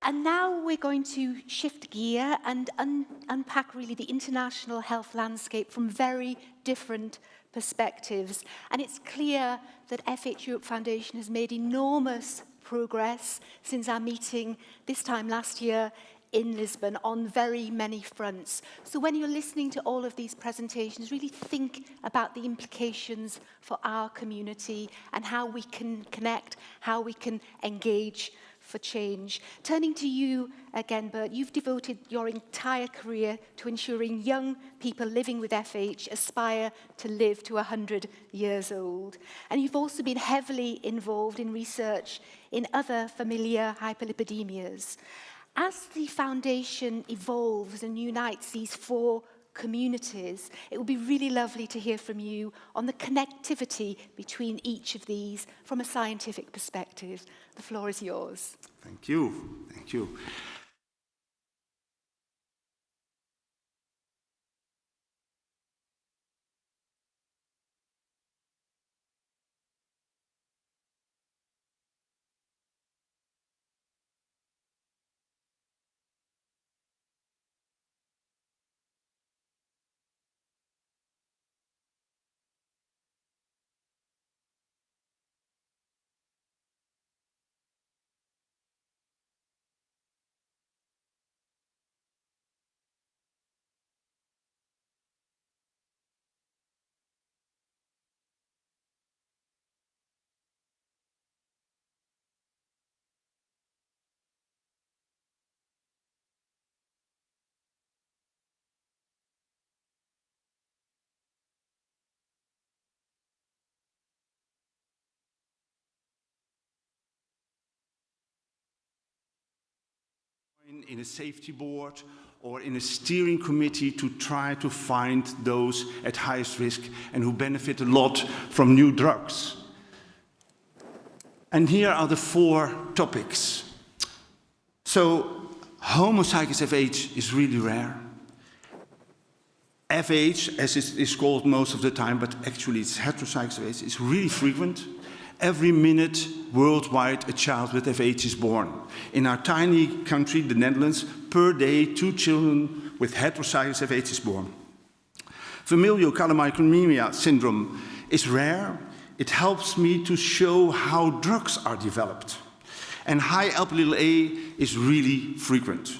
And now we're going to shift gear and unpack really the international health landscape from very different perspectives. And it's clear that FH Europe Foundation has made enormous progress since our meeting this time last year in Lisbon on very many fronts. So when you're listening to all of these presentations, really think about the implications for our community and how we can connect, how we can engage for change. Turning to you again, Bert, you've devoted your entire career to ensuring young people living with FH aspire to live to 100 years old. And you've also been heavily involved in research in other familial hyperlipidemias. As the foundation evolves and unites these four communities, it would be really lovely to hear from you on the connectivity between each of these from a scientific perspective. The floor is yours. Thank you. Thank you. In a safety board or in a steering committee to try to find those at highest risk and who benefit a lot from new drugs. And here are the four topics. So, homozygous FH is really rare. FH, as it is called most of the time, but actually it's heterozygous FH, is really frequent. Every minute, worldwide, a child with FH is born. In our tiny country, the Netherlands, per day, 2 children with heterozygous FH is born. Familial chylomicronemia syndrome is rare. It helps me to show how drugs are developed. And high Lp(a) is really frequent.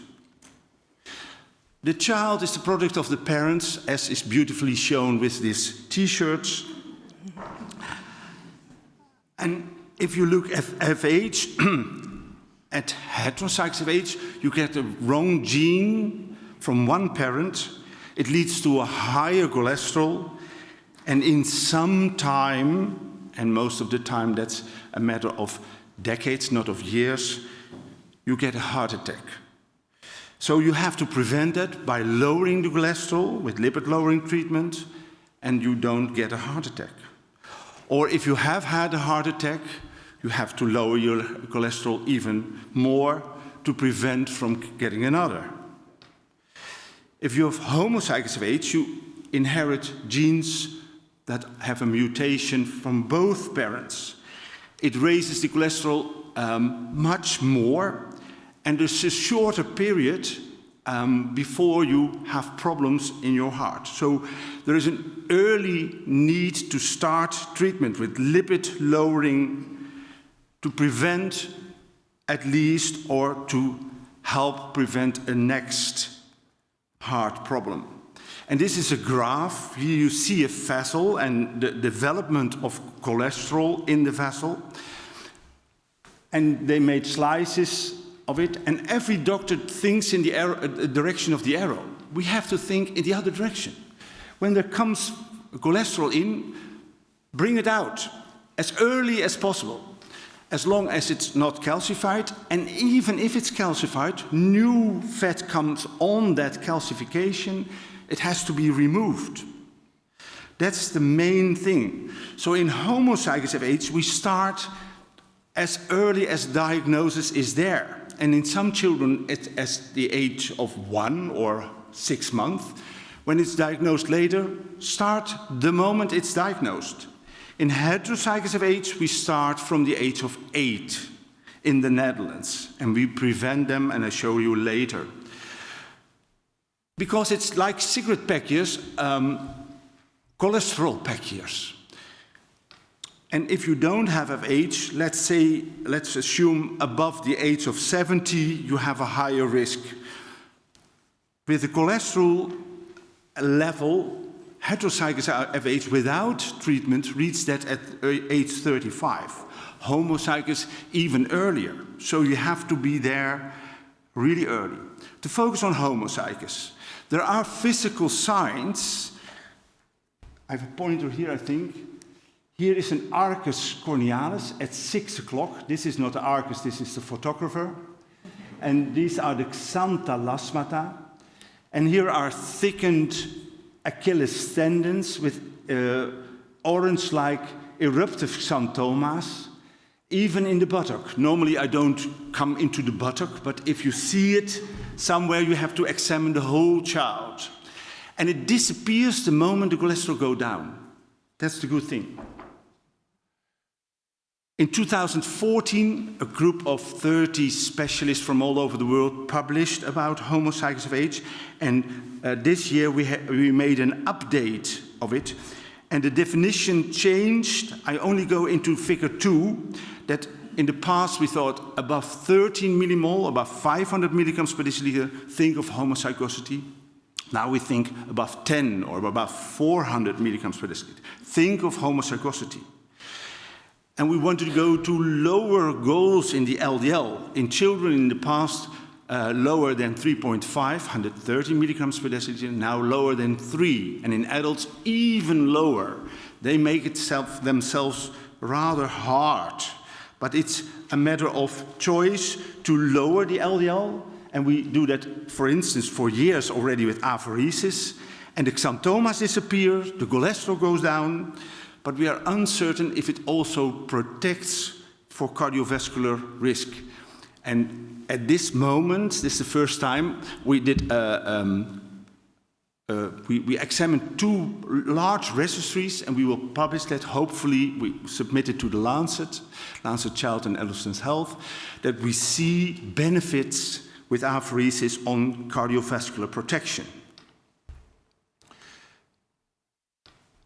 The child is the product of the parents, as is beautifully shown with these T-shirts. And if you look at FH, at heterozygous FH, you get the wrong gene from one parent. It leads to a higher cholesterol, and in some time, and most of the time that's a matter of decades, not of years, you get a heart attack. So you have to prevent that by lowering the cholesterol with lipid-lowering treatment, and you don't get a heart attack. Or if you have had a heart attack, you have to lower your cholesterol even more to prevent from getting another. If you have homozygous FH, you inherit genes that have a mutation from both parents. It raises the cholesterol much more, and there's a shorter period before you have problems in your heart. So there is an early need to start treatment with lipid lowering to prevent at least or to help prevent a next heart problem. And this is a graph. Here you see a vessel and the development of cholesterol in the vessel. And they made slices of it, and every doctor thinks in the direction of the arrow. We have to think in the other direction. When there comes cholesterol in, bring it out as early as possible, as long as it's not calcified, and even if it's calcified, new fat comes on that calcification, it has to be removed. That's the main thing. So in homozygous FH, we start as early as diagnosis is there. And in some children, it's at the age of 1 or 6 months. When it's diagnosed later, start the moment it's diagnosed. In heterozygous FH, we start from the age of 8. in the Netherlands, and we prevent them, and I show you later. Because it's like cigarette pack years, cholesterol pack years. And if you don't have FH, let's assume above the age of 70, you have a higher risk. With the cholesterol level, heterozygous FH without treatment reach that at age 35. Homozygous even earlier. So you have to be there really early. To focus on homozygous, there are physical signs. I have a pointer here, I think. Here is an arcus cornealis at 6 o'clock. This is not the arcus, this is the photographer. And these are the xanthalasmata. And here are thickened Achilles tendons with orange-like eruptive xanthomas, even in the buttock. Normally I don't come into the buttock, but if you see it somewhere, you have to examine the whole child. And it disappears the moment the cholesterol goes down. That's the good thing. In 2014, a group of 30 specialists from all over the world published about homozygous FH, and this year we made an update of it, and the definition changed. I only go into figure 2, that in the past we thought above 13 millimole, above 500 milligrams per deciliter, think of homozygosity. Now we think above 10 or above 400 milligrams per deciliter, think of homozygosity. And we wanted to go to lower goals in the LDL. In children in the past, lower than 3.5, 130 milligrams per deciliter, now lower than 3. And in adults, even lower. They make it themselves rather hard. But it's a matter of choice to lower the LDL. And we do that, for instance, for years already with apheresis. And the xanthomas disappear, the cholesterol goes down. But we are uncertain if it also protects for cardiovascular risk. And at this moment, this is the first time, we did we examined 2 large registries, and we will publish that. Hopefully, we submit it to the Lancet Child and Adolescent Health, that we see benefits with apheresis on cardiovascular protection.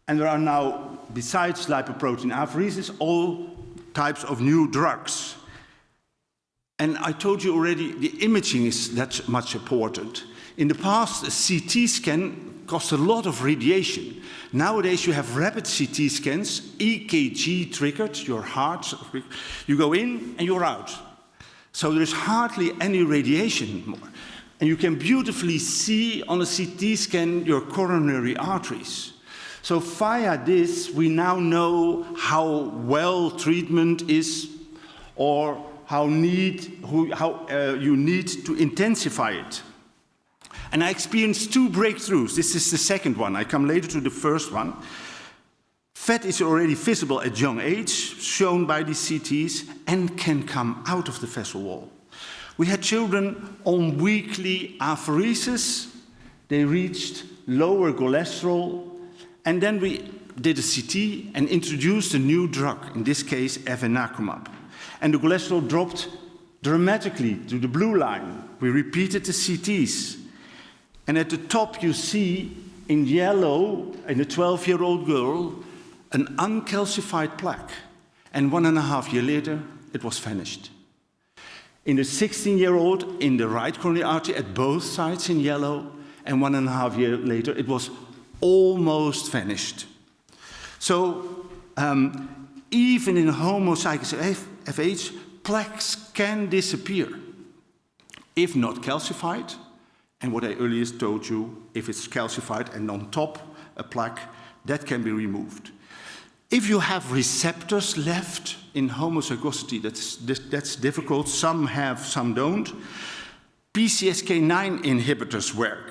And there are now, besides lipoprotein apheresis, all types of new drugs. And I told you already, the imaging is that much important. In the past, a CT scan cost a lot of radiation. Nowadays, you have rapid CT scans, EKG triggered, your heart. You go in and you're out. So there's hardly any radiation more. And you can beautifully see on a CT scan your coronary arteries. So via this, we now know how well treatment is, or how you need to intensify it. And I experienced 2 breakthroughs. This is the second one. I come later to the first one. Fat is already visible at young age, shown by these CTs, and can come out of the vessel wall. We had children on weekly apheresis. They reached lower cholesterol. And then we did a CT and introduced a new drug, in this case, evenacumab. And the cholesterol dropped dramatically to the blue line. We repeated the CTs. And at the top you see, in yellow, in a 12-year-old girl, an uncalcified plaque. And 1.5 years later, it was vanished. In the 16-year-old, in the right coronary artery, at both sides in yellow, and 1.5 years later, it was almost vanished. So even in homozygous FH, plaques can disappear if not calcified. And what I earlier told you, if it's calcified and on top a plaque, that can be removed. If you have receptors left in homozygosity, that's difficult. Some have, some don't. PCSK9 inhibitors work.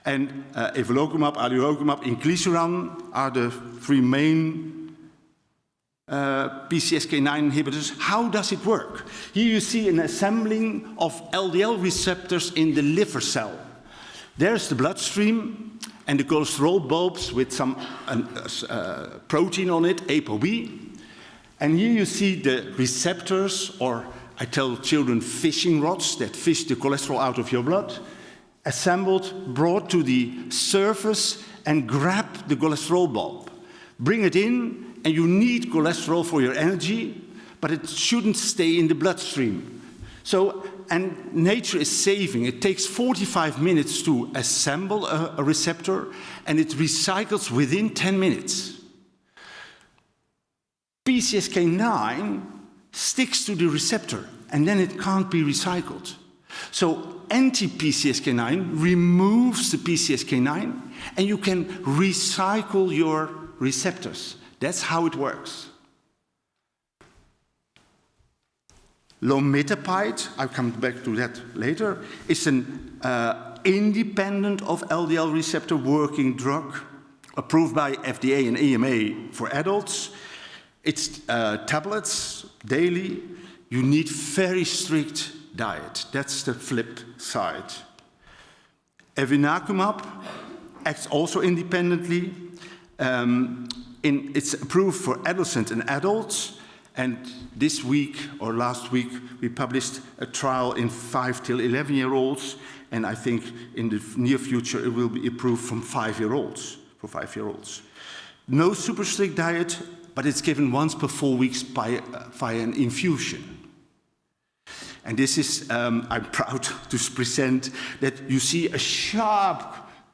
And evolocumab, alirocumab, inclisiran are the 3 main PCSK9 inhibitors. How does it work? Here you see an assembling of LDL receptors in the liver cell. There's the bloodstream and the cholesterol bulbs with some protein on it, ApoB. And here you see the receptors or I tell children fishing rods that fish the cholesterol out of your blood, assembled, brought to the surface, and grab the cholesterol bulb. Bring it in, and you need cholesterol for your energy, but it shouldn't stay in the bloodstream. So, and nature is saving. It takes 45 minutes to assemble a receptor, and it recycles within 10 minutes. PCSK9 sticks to the receptor, and then it can't be recycled. So anti-PCSK9 removes the PCSK9, and you can recycle your receptors. That's how it works. Lomitapide, I'll come back to that later, is an independent of LDL receptor working drug approved by FDA and EMA for adults. It's tablets daily. You need very strict diet. That's the flip side. Evinacumab acts also independently. It's approved for adolescents and adults. And this week, or last week, we published a trial in 5 till 11-year-olds. And I think in the near future, it will be approved from 5-year-olds, for 5-year-olds. No super strict diet, but it's given once per 4 weeks via an infusion. And this is, I'm proud to present that you see a sharp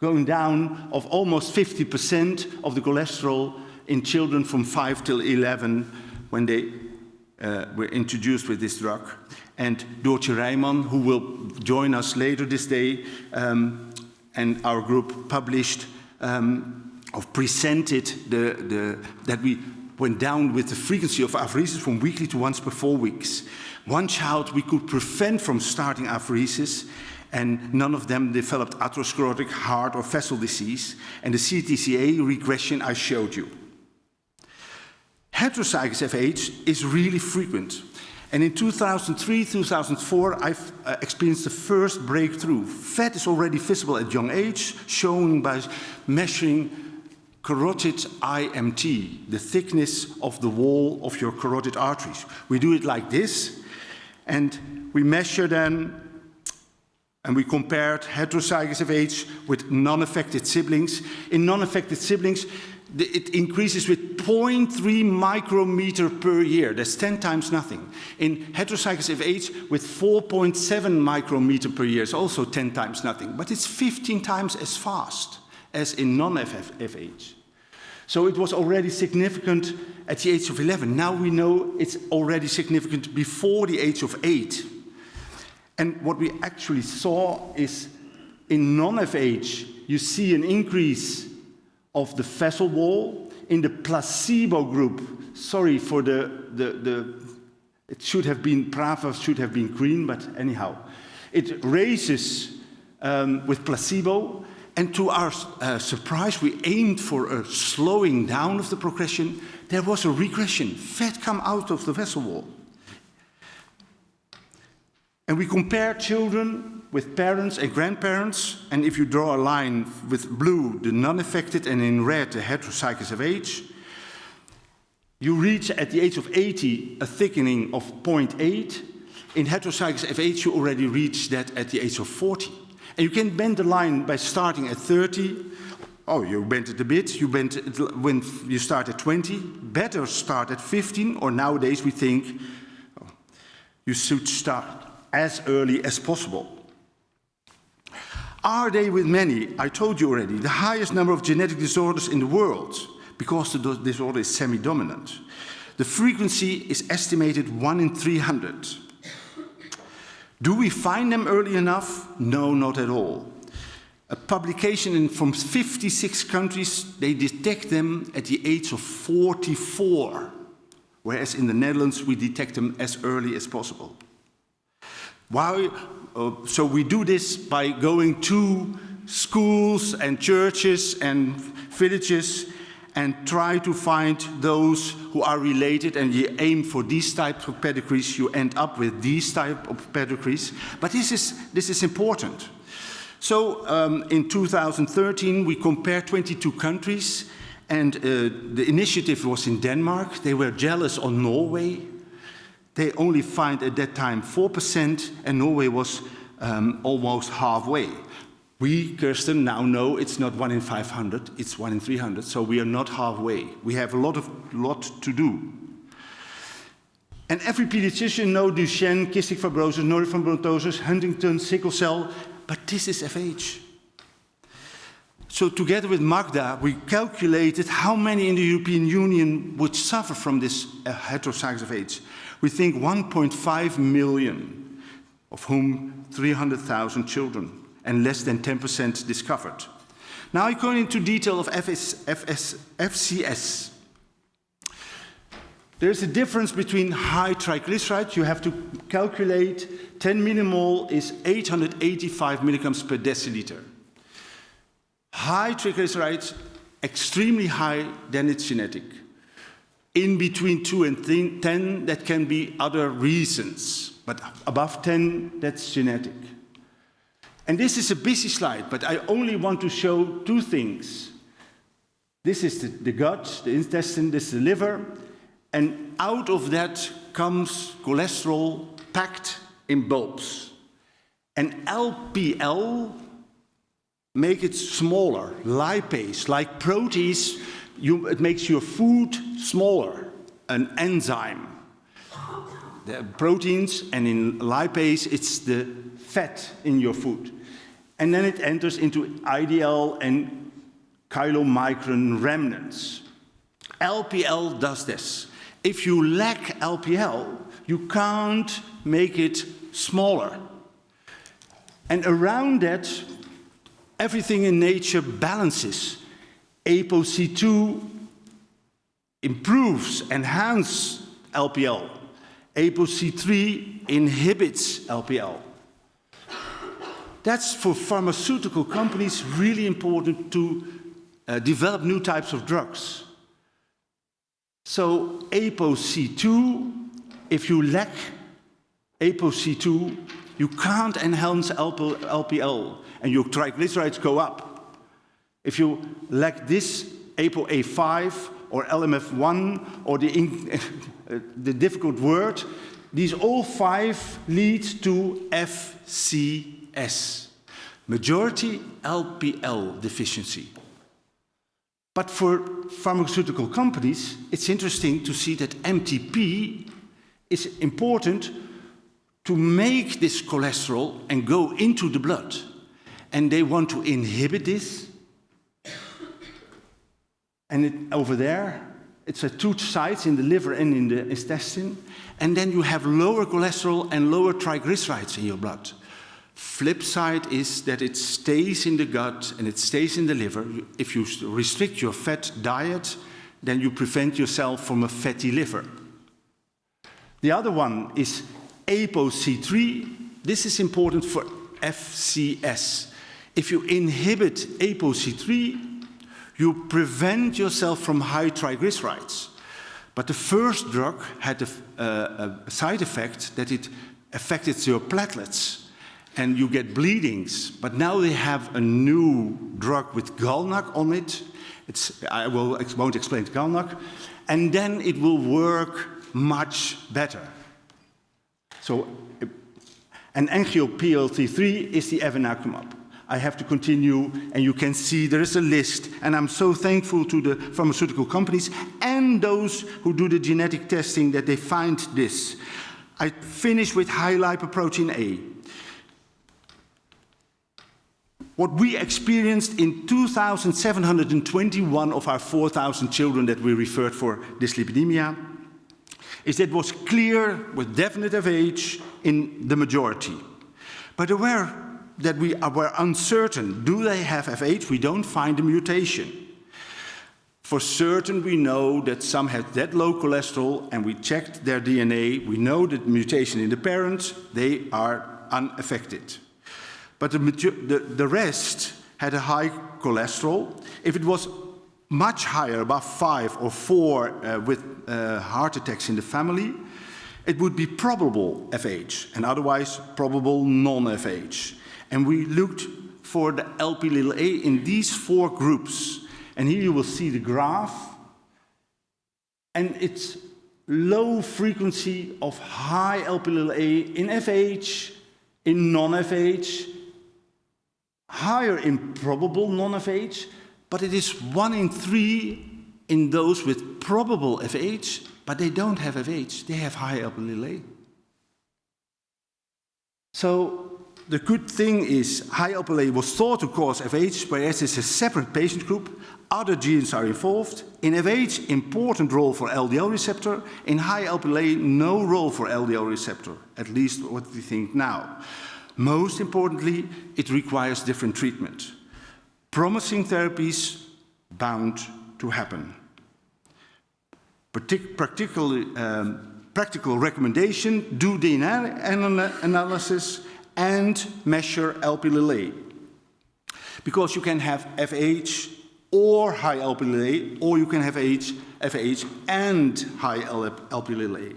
going down of almost 50% of the cholesterol in children from 5 till 11 when they were introduced with this drug. And Doortje Rijman, who will join us later this day, and our group published or presented that we went down with the frequency of apheresis from weekly to once per 4 weeks. One child we could prevent from starting apheresis, and none of them developed atherosclerotic heart or vessel disease, and the CTCA regression I showed you. Heterozygous FH is really frequent. And in 2003, 2004, I've experienced the first breakthrough. Fat is already visible at young age, shown by measuring carotid IMT, the thickness of the wall of your carotid arteries. We do it like this, and we measure then, and we compared heterozygous FH with non-affected siblings. In non-affected siblings, it increases with 0.3 micrometer per year. That's 10 times nothing. In heterozygous FH, with 4.7 micrometer per year, it's also 10 times nothing. But it's 15 times as fast as in non-FH. So it was already significant at the age of 11. Now we know it's already significant before the age of 8. And what we actually saw is in non-FH, you see an increase of the vessel wall. In the placebo group, sorry for it should have been, Prava should have been green, but anyhow. It raises with placebo, and to our surprise, we aimed for a slowing down of the progression. There was a regression. Fat come out of the vessel wall. And we compare children with parents and grandparents, and if you draw a line with blue, the non-affected, and in red, the heterozygous FH, you reach at the age of 80 a thickening of 0.8. In heterozygous FH, you already reach that at the age of 40. And you can bend the line by starting at 30. Oh, you bent it a bit. You bent it when you start at 20. Better start at 15, or nowadays we think you should start as early as possible. Are they with many? I told you already, the highest number of genetic disorders in the world, because the disorder is semi-dominant. The frequency is estimated 1 in 300. Do we find them early enough? No, not at all. A publication from 56 countries, they detect them at the age of 44, whereas in the Netherlands we detect them as early as possible. Why? So we do this by going to schools and churches and villages and try to find those who are related, and you aim for these types of pedigrees, you end up with these type of pedigrees. But this is important. So in 2013 we compared 22 countries, and the initiative was in Denmark. They were jealous on Norway. they only find at that time 4%, and Norway was almost halfway. We, Kirsten, now know it's not 1 in 500, it's 1 in 300, so we are not halfway. We have a lot to do. And every pediatrician knows Duchenne, cystic fibrosis, neurofibromatosis, Huntington's, sickle cell, but this is FH. So together with Magda, we calculated how many in the European Union would suffer from this heterozygous FH. We think 1.5 million, of whom 300,000 children, and less than 10% discovered. Now I go into detail of FCS. There's a difference between high triglycerides. You have to calculate 10 millimole is 885 milligrams per deciliter. High triglycerides, extremely high, then it's genetic. In between 2 and 10, that can be other reasons. But above 10, that's genetic. And this is a busy slide, but I only want to show 2 things. This is the gut, the intestine, this is the liver. And out of that comes cholesterol packed in bulbs. And LPL make it smaller, lipase, like proteins, it makes your food smaller, an enzyme. The proteins, and in lipase, it's the fat in your food. And then it enters into IDL and chylomicron remnants. LPL does this. If you lack LPL, you can't make it smaller. And around that, everything in nature balances. ApoC2 improves, enhances LPL. ApoC3 inhibits LPL. That's for pharmaceutical companies really important to develop new types of drugs. So ApoC2, if you lack ApoC2, you can't enhance LPL, and your triglycerides go up. If you lack this ApoA5 or LMF1 or the difficult word, these all 5 lead to FCS, majority LPL deficiency. But for pharmaceutical companies, it's interesting to see that MTP is important to make this cholesterol and go into the blood. And they want to inhibit this. And over there, it's at 2 sites, in the liver and in the intestine. And then you have lower cholesterol and lower triglycerides in your blood. Flip side is that it stays in the gut and it stays in the liver. If you restrict your fat diet, then you prevent yourself from a fatty liver. The other one is ApoC3. This is important for FCS. If you inhibit ApoC3, you prevent yourself from high triglycerides. But the first drug had a side effect that it affected your platelets. And you get bleedings, but now they have a new drug with GalNAc on it. I won't explain GalNAc. And then it will work much better. So, and angiopLT3 is the evinacumab. I have to continue, and you can see there is a list, and I'm so thankful to the pharmaceutical companies and those who do the genetic testing that they find this. I finish with high lipoprotein A. What we experienced in 2,721 of our 4,000 children that we referred for dyslipidemia is that it was clear with definite FH in the majority. But aware that we were uncertain, do they have FH? We don't find a mutation. For certain, we know that some have that low cholesterol, and we checked their DNA. We know that mutation in the parents, they are unaffected. But the rest had a high cholesterol. If it was much higher, above 5 or 4 with heart attacks in the family, it would be probable FH, and otherwise probable non-FH. And we looked for the Lp(a) in these 4 groups. And here you will see the graph. And it's low frequency of high Lp(a) in FH, in non-FH, higher in probable non-FH, but it is 1 in 3 in those with probable FH, but they don't have FH, they have high Lp(a). So the good thing is high Lp(a) was thought to cause FH, whereas it's a separate patient group. Other genes are involved. In FH, important role for LDL receptor. In high Lp(a), no role for LDL receptor, at least what we think now. Most importantly, it requires different treatment. Promising therapies bound to happen. Practical recommendation, do DNA analysis and measure Lp(a). Because you can have FH or high Lp(a), or you can have FH and high Lp(a).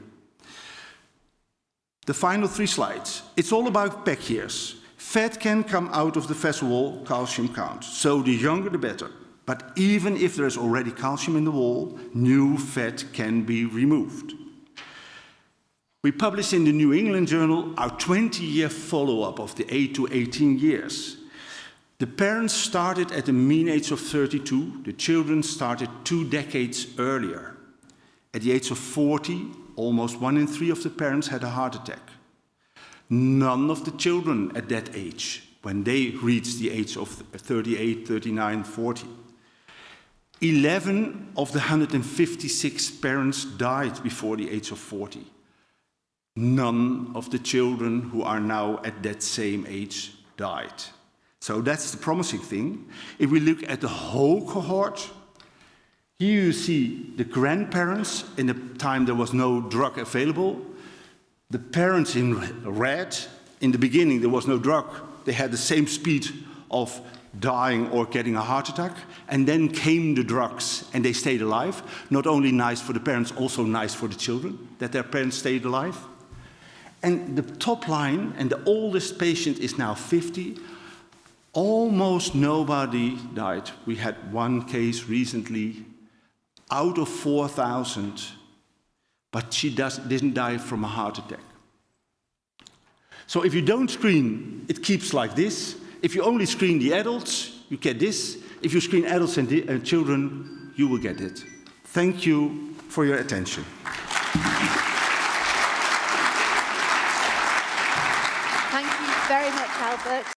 The final 3 slides. It's all about back years. Fat can come out of the vessel wall, calcium can't. So the younger the better. But even if there is already calcium in the wall, new fat can be removed. We published in the New England Journal our 20-year follow-up of the 8 to 18 years. The parents started at the mean age of 32. The children started 2 decades earlier. At the age of 40, almost 1 in 3 of the parents had a heart attack. None of the children at that age, when they reached the age of 38, 39, 40. 11 of the 156 parents died before the age of 40. None of the children who are now at that same age died. So that's the promising thing. If we look at the whole cohort, here you see the grandparents in the time there was no drug available. The parents in red, in the beginning there was no drug. They had the same speed of dying or getting a heart attack. And then came the drugs and they stayed alive. Not only nice for the parents, also nice for the children, that their parents stayed alive. And the top line, and the oldest patient is now 50, almost nobody died. We had 1 case recently out of 4,000, but she didn't die from a heart attack. So if you don't screen, it keeps like this. If you only screen the adults, you get this. If you screen adults and children, you will get it. Thank you for your attention. Thank you very much, Albert.